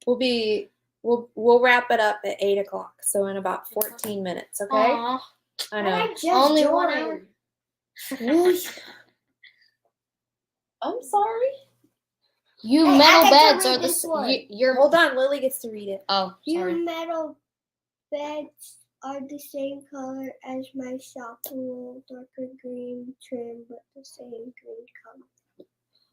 We'll wrap it up at 8:00. So in about 14 minutes. Okay. Aw. I I know. just Only 1 joined. hour. I'm sorry. You Hey, I metal get to beds read are the this one. you're Hold on. Lily gets to read it. Oh, Your sorry. metal beds are the same color as my shop, a little darker green trim, but the same green color.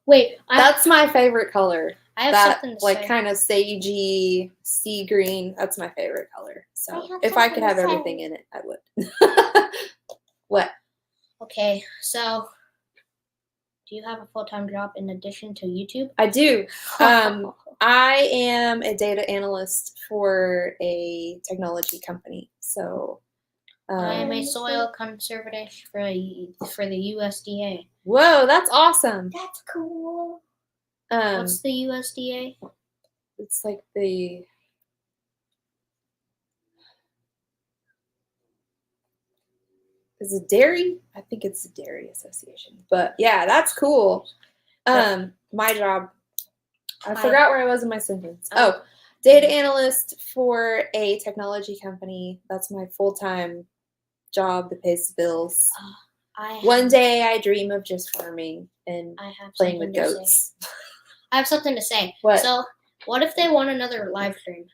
Wait, That's my favorite color. I have That something to like say. kind of sagey sea green. That's my favorite color. I So have if I could something to have say. everything in it, I would. What? Okay, so do you have a full-time job in addition to YouTube? I do. I am a data analyst for a technology company. So I am a soil conservative for the USDA. whoa, that's awesome. That's cool. What's the USDA? It's like the is it dairy? I think it's the Dairy Association. But yeah, that's cool. My job. I forgot where I was in my sentence. Oh, data analyst for a technology company. That's my full-time job that pays the bills. One day I dream of just farming and I have playing with something to say. goats. I have something to say. What? So, what if they want another live stream?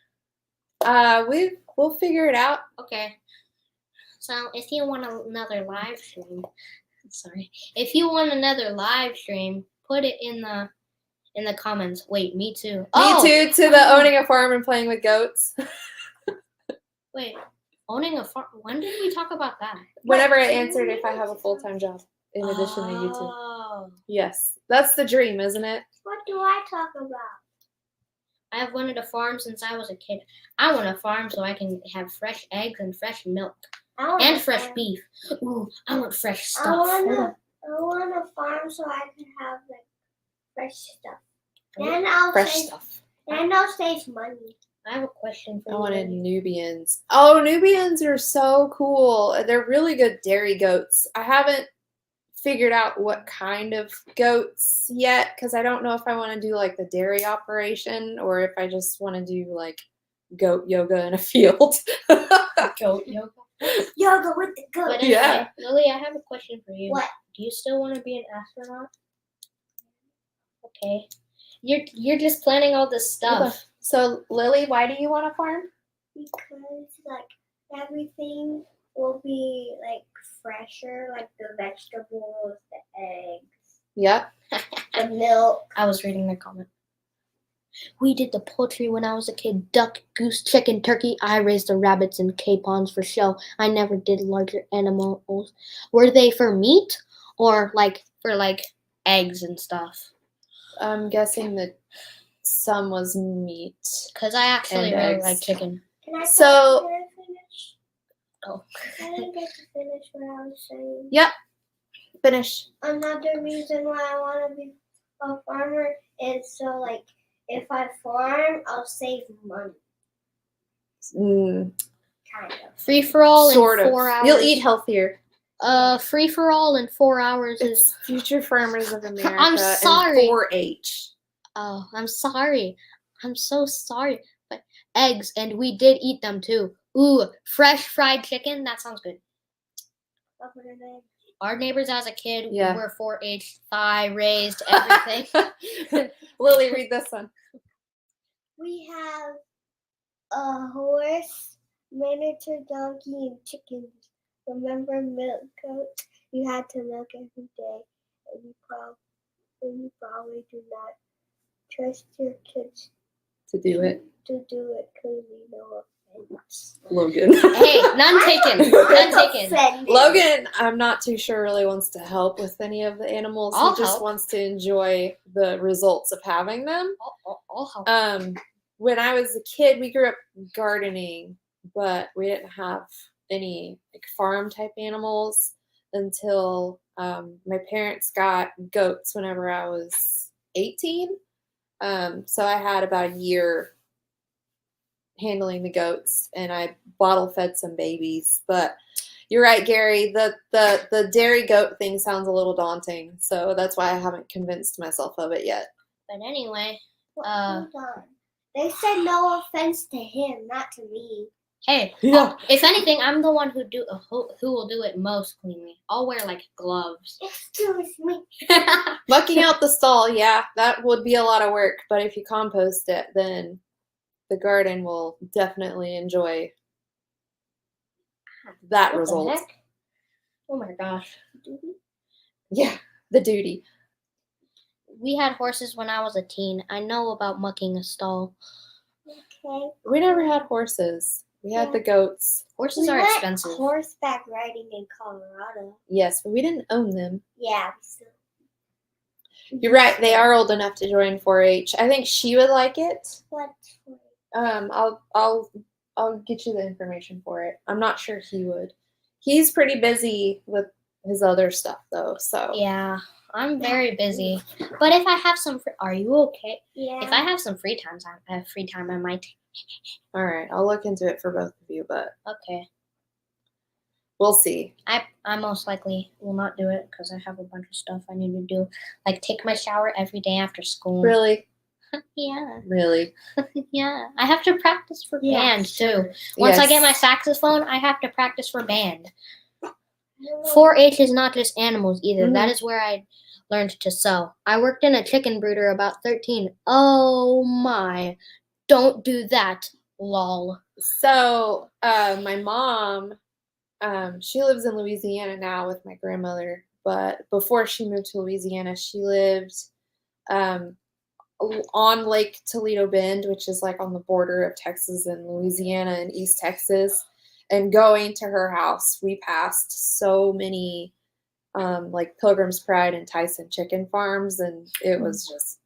We'll figure it out. Okay. So, if you want another live stream, if you want another live stream, put it in the comments. Wait, me too. Me too, to the owning a farm and playing with goats. Wait, owning a farm. When did we talk about that? Whenever I answered if I have a full-time job in addition to YouTube. Oh. Yes, that's the dream, isn't it? What do I talk about? I have wanted a farm since I was a kid. I want a farm so I can have fresh eggs and fresh milk and fresh beef. Ooh, I want fresh stuff. I want a farm so I can have like fresh stuff. Then I'll Fresh save, stuff. Then I'll save money. I have a question for I you. wanted Nubians. Oh, Nubians are so cool. They're really good dairy goats. I haven't figured out what kind of goats yet because I don't know if I want to do like the dairy operation or if I just want to do like goat yoga in a field. Goat yoga. Yoga with the goat. But anyway, Yeah. Lily, I have a question for you. What? Do you still want to be an astronaut? Okay. You're just planning all this stuff. So, Lily, why do you want a farm? Because like everything will be like fresher, like the vegetables, the eggs, Yep. the milk. I was reading the comment. We did the poultry when I was a kid. Duck, goose, chicken, turkey. I raised the rabbits and capons for show. I never did larger animals. Were they for meat or like for like eggs and stuff? I'm guessing that some was meat. Because I actually And really eggs. like chicken. Can I finish? Oh. I didn't get to finish what I was saying. Yep. Finish. Another reason why I want to be a farmer is so like if I farm, I'll save money. Kind of. Free for all Sort in of. 4 hours. You'll eat healthier. Free for all in 4 hours is. It's Future Farmers of America. I'm sorry. And 4-H. Oh, I'm sorry. I'm so sorry. But eggs, and we did eat them too. Ooh, fresh fried chicken. That sounds good. Our neighbors as a kid, Yeah. we were 4-H, thigh raised, everything. Lily, read this one. We have a horse, miniature donkey, and chickens. Remember milk goat? You had to milk every day, and you probably do not trust your kids To do it. to do it because we know offense. Logan. Hey, none taken. None taken. Offended. Logan, I'm not too sure really wants to help with any of the animals. I'll he just help. wants to enjoy the results of having them. I'll help. When I was a kid, we grew up gardening, but we didn't have any like farm type animals until my parents got goats whenever I was 18. So I had about a year handling the goats, and I bottle fed some babies. But you're right, Gary. The dairy goat thing sounds a little daunting, so that's why I haven't convinced myself of it yet. But anyway, Hold on. They said no offense to him, not to me. hey, Yeah. if anything, I'm the one who will do it most cleanly. I'll wear like gloves. Excuse me. Mucking out the stall, yeah, that would be a lot of work. But if you compost it, then the garden will definitely enjoy that What the result. heck? Oh my gosh. Yeah, the duty. We had horses when I was a teen. I know about mucking a stall. Okay. We never had horses. We had the goats. Horses We are went expensive. horseback riding in Colorado. Yes, but we didn't own them. Yeah. So. You're right. They are old enough to join 4-H. I think she would like it. What? I'll get you the information for it. I'm not sure he would. He's pretty busy with his other stuff though. So Yeah, I'm very busy. But if I have some, are you okay? Yeah. If I have some free time, I might. all right, I'll look into it for both of you, but Okay. we'll see. I most likely will not do it because I have a bunch of stuff I need to do, like take my shower every day after school. Really, Yeah, really. yeah. I have to practice for Yeah, band too. Once I get my Yes. saxophone, I have to practice for band. 4-H is not just animals either. Mhm. That is where I learned to sew. I worked in a chicken brooder about 13. Oh my. Don't do that. Lol. So my mom, she lives in Louisiana now with my grandmother, but before she moved to Louisiana, she lived on Lake Toledo Bend, which is like on the border of Texas and Louisiana and East Texas. And going to her house, we passed so many like Pilgrim's Pride and Tyson chicken farms, and it was just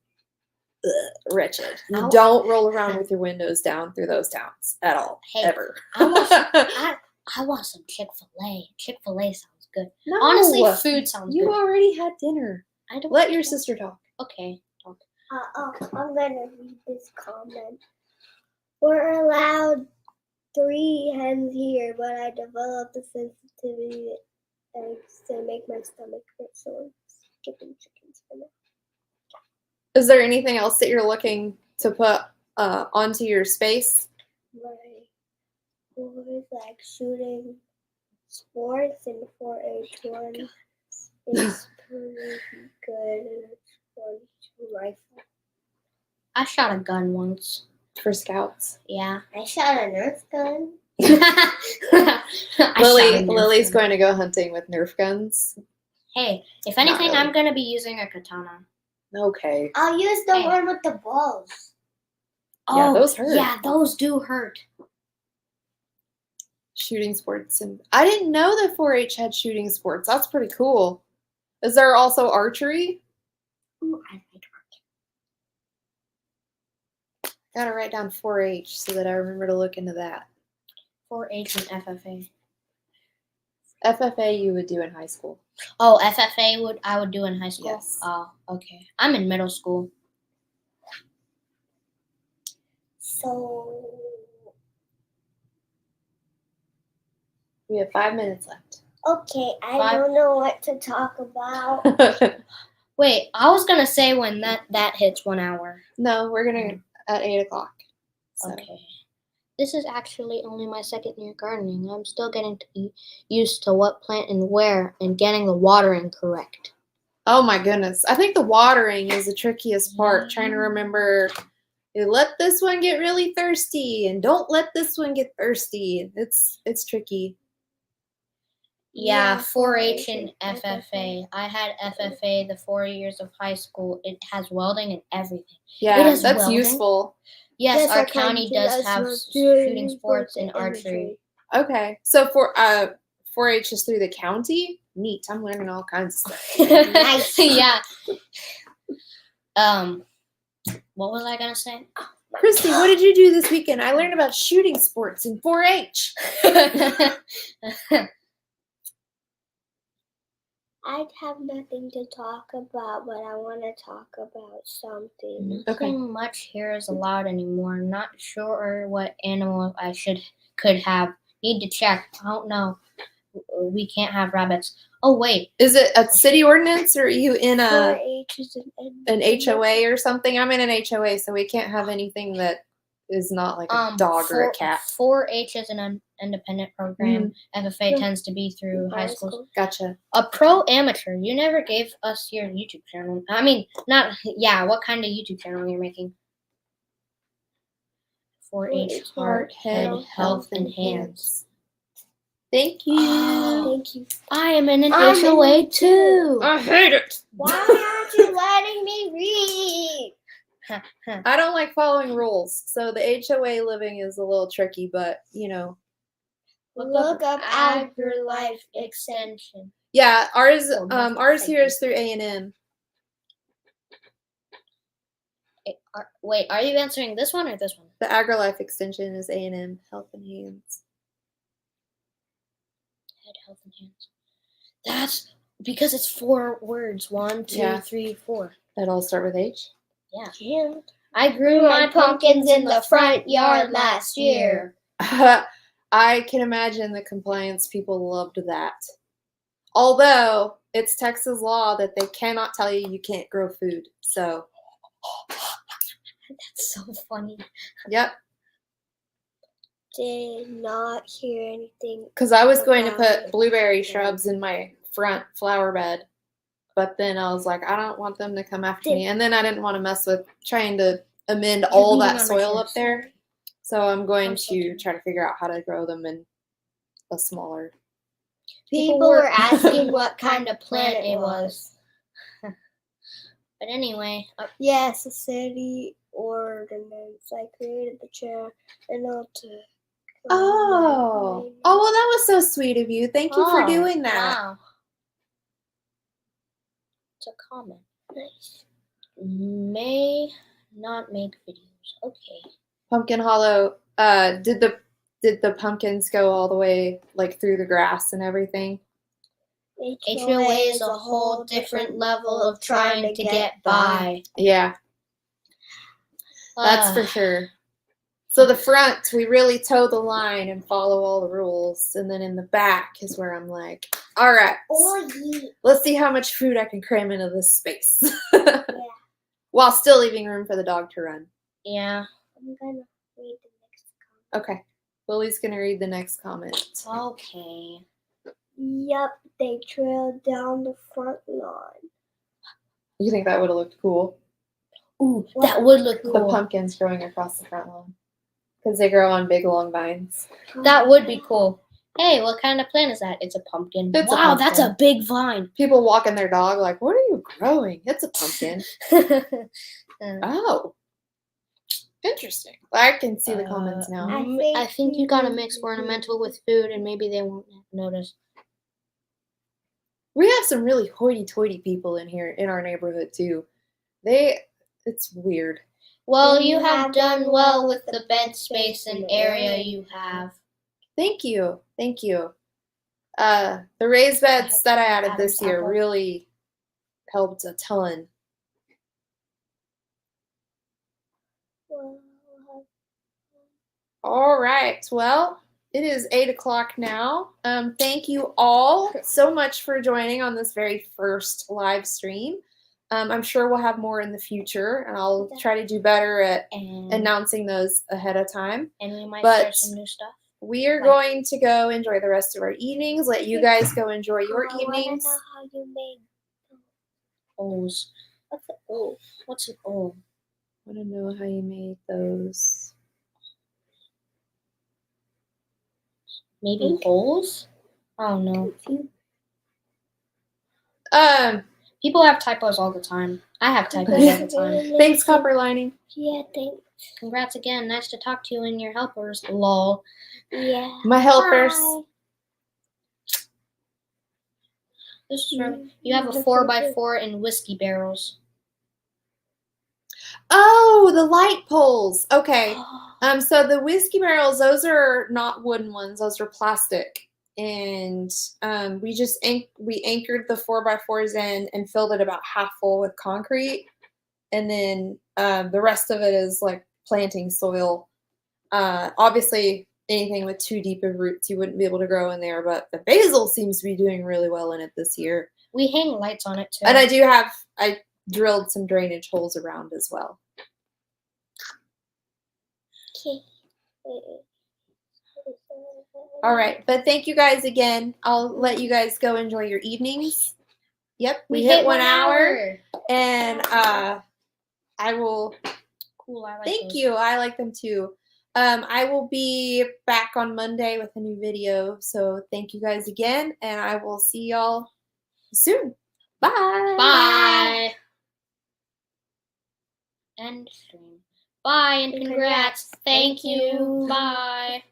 wretched. You Ow. don't roll around with your windows down through those towns at all, Hey, ever. I want some Chick-fil-A. Chick-fil-A sounds good. No, Honestly, food sounds you good. already had dinner. I don't Let your sister talk. Okay. Talk. I'm gonna read this comment. We're allowed 3 hens here, but I developed a sensitivity to eggs to make my stomach hurt, so I'm skipping chickens for now. Is there anything else that you're looking to put onto your space? My boys like shooting sports, and 4-H one is pretty good, and it's fun to rifle. I shot a gun once. For scouts. Yeah. I shot a Nerf gun. Lily's going to go hunting with Nerf guns. Hey, if anything, really. I'm gonna be using a katana. Okay. I'll use the Hey. one with the balls. Yeah, those hurt. Yeah, those do hurt. Shooting sports, and I didn't know that 4-H had shooting sports. That's pretty cool. Is there also archery? Ooh, I like art. Gotta write down 4-H so that I remember to look into that. 4-H and FFA. FFA you would do in high school. Oh, FFA I would do in high school? Yes. Oh, okay. I'm in middle school. So We have 5 minutes left. okay, I 5. don't know what to talk about. Wait, I was gonna say when that hits 1 hour. No, we're gonna at 8 o'clock. So. Okay. This is actually only my second year gardening. I'm still getting used to what plant and where and getting the watering correct. Oh my goodness. I think the watering is the trickiest part. Trying to remember, let this one get really thirsty and don't let this one get thirsty. It's tricky. Yeah, Yeah, 4-H 4-H and and FFA. I had FFA the 4 years of high school. It has welding and everything. Yeah, It is that's welding? useful. Yes, our our county county does does have have shooting shooting sports sports and and archery. Okay. So for 4-H is through the county? Neat. I'm learning all kinds of stuff. Nice. Yeah. What was I gonna say? Christy, what did you do this weekend? I learned about shooting sports in 4-H. I have nothing to talk about, but I want to talk about something. Nothing much here is allowed anymore. Not sure what animal I could have. Need to check. I don't know. We can't have rabbits. Oh wait, Is it a city ordinance or are you in 4-H is an HOA or something? I'm in an HOA, so we can't have anything that is not like a dog or a cat. 4-H is an independent program. FFA Yeah. tends to be through high High schools. school. Gotcha. A pro amateur. You never gave us your YouTube channel. I mean, not yeah. What kind of YouTube channel you're making? 4-H Heart, Head, Health, and Hands. Thank you. Thank you. I am in an I'm in HOA it too. too. I hate it. Why aren't you letting me read? I don't like following rules, so the HOA living is a little tricky, but you know. Look up AgriLife Extension. Yeah, ours Oh, nothing ours like here this. is through A&M. Wait, are you answering this one or this one? The AgriLife extension is A&M Health and Hands. Head, Health, and Hands. That's because it's 4 words. 1, 2, Yeah. 3, 4. That all start with H. Yeah. I grew my pumpkins in the front yard last year. I can imagine the compliance people loved that. Although it's Texas law that they cannot tell you can't grow food. So, That's so funny. yep. Did not hear anything. Because I was going to put Okay. blueberry shrubs in my front flower bed. But then I was like, I don't want them to come after me. And then I didn't want to mess with trying to amend all leaning that on my soil chair. up there. So I'm going I'm so to sorry. try to figure out how to grow them in a smaller. People were asking what kind of plant it was. But anyway, Yes, a city ordinance. I created the chair and I'll take. Oh, well, that was so sweet of you. Thank you for Oh, doing that. Wow. It's a comment. Nice. May not make videos. Okay. Pumpkin Hollow. Did the pumpkins go all the way like through the grass and everything? HOA is a whole different level of trying to get by. Yeah, that's Ah, for sure. So the front, we really toe the line and follow all the rules, and then in the back is where I'm like, all right, Oh, yeah. let's see how much food I can cram into this space, Yeah. while still leaving room for the dog to run. Yeah. I'm gonna read the next Okay, Lily's gonna read the next comment. Okay. Yep, they trailed down the front lawn. You think that would have looked cool? Ooh, that would look The cool. pumpkins growing across the front lawn. Because they grow on big, long vines. That would be cool. Hey, what kind of plant is that? It's a pumpkin. It's a wow, that's a pumpkin. big vine. People walking their dog like, what are you growing? It's a pumpkin. Oh. Interesting. I can see the comments now. I think you gotta mix ornamental with food and maybe they won't notice. We have some really hoity-toity people in here in our neighborhood too. It's weird. Well, you have done well with the bed space and area you have. Thank you. Thank you. The raised beds that I added Adam's this year apple. really helped a ton. All right. Well, it is 8:00 now. Thank you all so much for joining on this very first live stream. I'm sure we'll have more in the future, and I'll try to do better at And announcing those ahead of time. we might but- start some new stuff. We are going to go enjoy the rest of our evenings. Let you guys go enjoy your I wanna evenings. know how you made. O's. What's an O? What's an O? I want to know how you made those. Maybe holes? I don't know. People have typos all the time. I have typos all the time. Thanks, Copper Lining. Yeah, thanks. Congrats again. Nice to talk to you and your helpers. Lol. Yeah. My helpers. Bye. This is you have a 4x4 and whiskey barrels. Oh, the light poles. Okay. So the whiskey barrels, those are not wooden ones. Those are plastic. And we just we anchored the 4x4s in and filled it about half full with concrete. And then the rest of it is like planting soil. Obviously, anything with too deep of roots, you wouldn't be able to grow in there. But the basil seems to be doing really well in it this year. We hang lights on it too. And I drilled some drainage holes around as well. Okay. All right, but thank you guys again. I'll let you guys go enjoy your evenings. Yep, we hit 1 hour. And I will Cool. I like thank those. you. I like them too. I will be back on Monday with a new video. So thank you guys again, and I will see y'all soon. Bye. Bye. End stream. Bye and congrats. Thank you. Bye.